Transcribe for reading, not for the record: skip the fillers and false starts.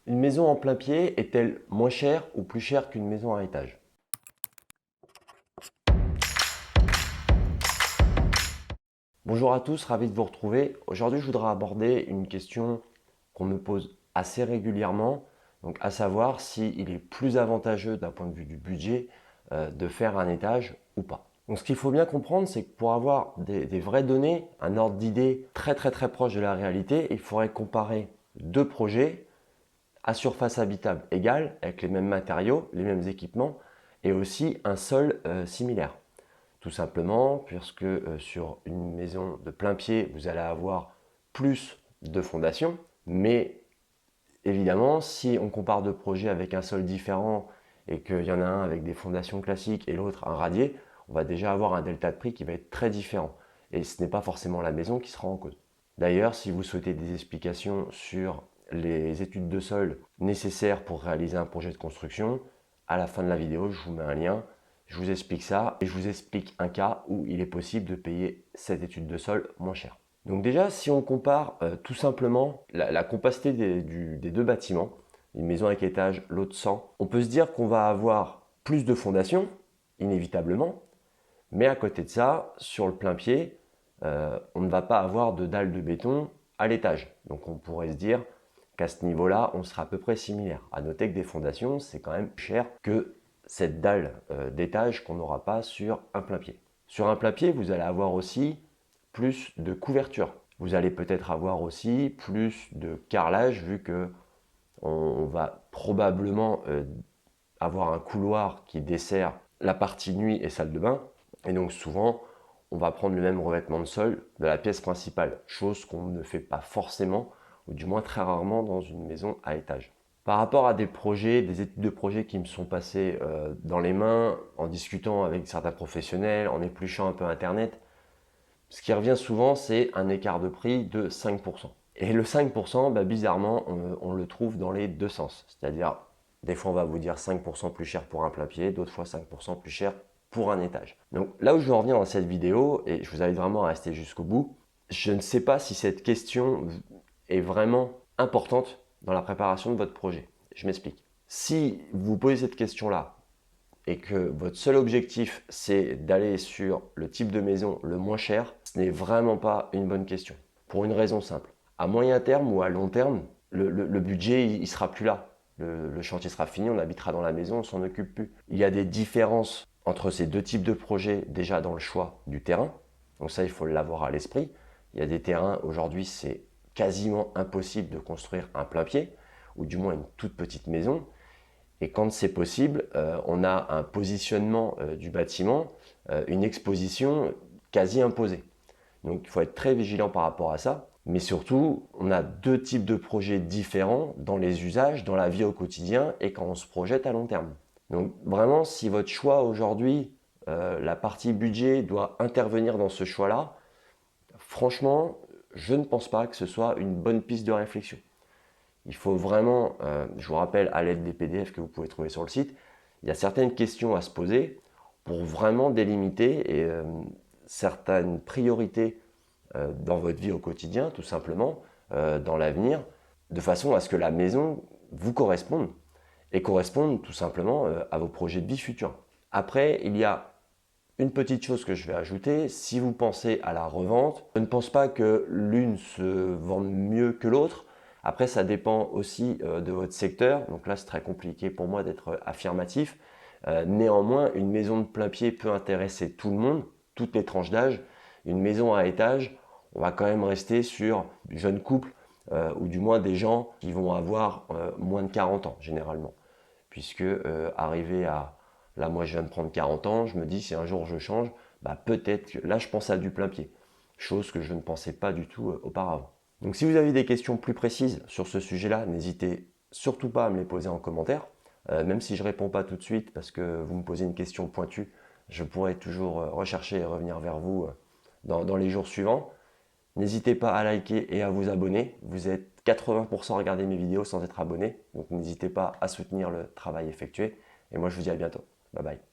Une maison en plein pied est-elle moins chère ou plus chère qu'une maison à étage? Bonjour à tous, ravi de vous retrouver. Aujourd'hui, je voudrais aborder une question qu'on me pose assez régulièrement, donc à savoir s'il est plus avantageux d'un point de vue du budget de faire un étage ou pas. Donc ce qu'il faut bien comprendre, c'est que pour avoir des vraies données, un ordre d'idée très proche de la réalité, il faudrait comparer deux projets à surface habitable égale, avec les mêmes matériaux, les mêmes équipements, et aussi un sol similaire. Tout simplement, puisque sur une maison de plein pied, vous allez avoir plus de fondations, mais évidemment, si on compare deux projets avec un sol différent et qu'il y en a un avec des fondations classiques et l'autre un radier, on va déjà avoir un delta de prix qui va être très différent. Et ce n'est pas forcément la maison qui sera en cause. D'ailleurs, si vous souhaitez des explications sur les études de sol nécessaires pour réaliser un projet de construction, à la fin de la vidéo, je vous mets un lien, je vous explique ça et je vous explique un cas où il est possible de payer cette étude de sol moins cher. Donc déjà, si on compare tout simplement la compacité des deux bâtiments, une maison avec étage, l'autre sans, on peut se dire qu'on va avoir plus de fondations, inévitablement, mais à côté de ça, sur le plein pied, on ne va pas avoir de dalle de béton à l'étage. Donc on pourrait se dire qu'à ce niveau-là, on sera à peu près similaire. À noter que des fondations, c'est quand même plus cher que cette dalle d'étage qu'on n'aura pas sur un plein pied. Sur un plein pied, vous allez avoir aussi plus de couverture. Vous allez peut-être avoir aussi plus de carrelage vu que on va probablement avoir un couloir qui dessert la partie nuit et salle de bain. Et donc souvent, on va prendre le même revêtement de sol de la pièce principale, chose qu'on ne fait pas forcément, ou du moins très rarement dans une maison à étage. Par rapport à des projets, des études de projets qui me sont passées dans les mains, en discutant avec certains professionnels, en épluchant un peu Internet, ce qui revient souvent, c'est un écart de prix de 5%. Et le 5%, bah, bizarrement, on le trouve dans les deux sens. C'est-à-dire, des fois, on va vous dire 5% plus cher pour un plein pied, d'autres fois 5% plus cher pour un étage. Donc là où je veux en venir dans cette vidéo, et je vous invite vraiment à rester jusqu'au bout, je ne sais pas si cette question est vraiment importante dans la préparation de votre projet. Je m'explique. Si vous posez cette question-là et que votre seul objectif c'est d'aller sur le type de maison le moins cher, ce n'est vraiment pas une bonne question. Pour une raison simple. À moyen terme ou à long terme, le budget il sera plus là. Le chantier sera fini, on habitera dans la maison, on s'en occupe plus. Il y a des différences entre ces deux types de projets déjà dans le choix du terrain. Donc ça, il faut l'avoir à l'esprit. Il y a des terrains, aujourd'hui, c'est quasiment impossible de construire un plein pied, ou du moins une toute petite maison. Et quand c'est possible, on a un positionnement du bâtiment, une exposition quasi imposée. Donc il faut être très vigilant par rapport à ça. Mais surtout, on a deux types de projets différents dans les usages, dans la vie au quotidien et quand on se projette à long terme. Donc vraiment, si votre choix aujourd'hui, la partie budget doit intervenir dans ce choix-là, franchement, je ne pense pas que ce soit une bonne piste de réflexion. Il faut vraiment, je vous rappelle, à l'aide des PDF que vous pouvez trouver sur le site, il y a certaines questions à se poser pour vraiment délimiter certaines priorités dans votre vie au quotidien, tout simplement, dans l'avenir, de façon à ce que la maison vous corresponde et corresponde tout simplement à vos projets de vie futurs. Après, il y a une petite chose que je vais ajouter, si vous pensez à la revente, je ne pense pas que l'une se vende mieux que l'autre. Après, ça dépend aussi de votre secteur. Donc là, c'est très compliqué pour moi d'être affirmatif. Néanmoins, une maison de plein pied peut intéresser tout le monde, toutes les tranches d'âge. Une maison à étage, on va quand même rester sur jeunes couples ou du moins des gens qui vont avoir moins de 40 ans généralement. Puisque arrivé à là, moi, je viens de prendre 40 ans. Je me dis, si un jour je change, bah, peut-être que là, je pense à du plein pied. Chose que je ne pensais pas du tout auparavant. Donc, si vous avez des questions plus précises sur ce sujet-là, n'hésitez surtout pas à me les poser en commentaire. Même si je ne réponds pas tout de suite parce que vous me posez une question pointue, je pourrai toujours rechercher et revenir vers vous dans les jours suivants. N'hésitez pas à liker et à vous abonner. Vous êtes 80% à regarder mes vidéos sans être abonné. Donc n'hésitez pas à soutenir le travail effectué. Et moi, je vous dis à bientôt. Bye bye.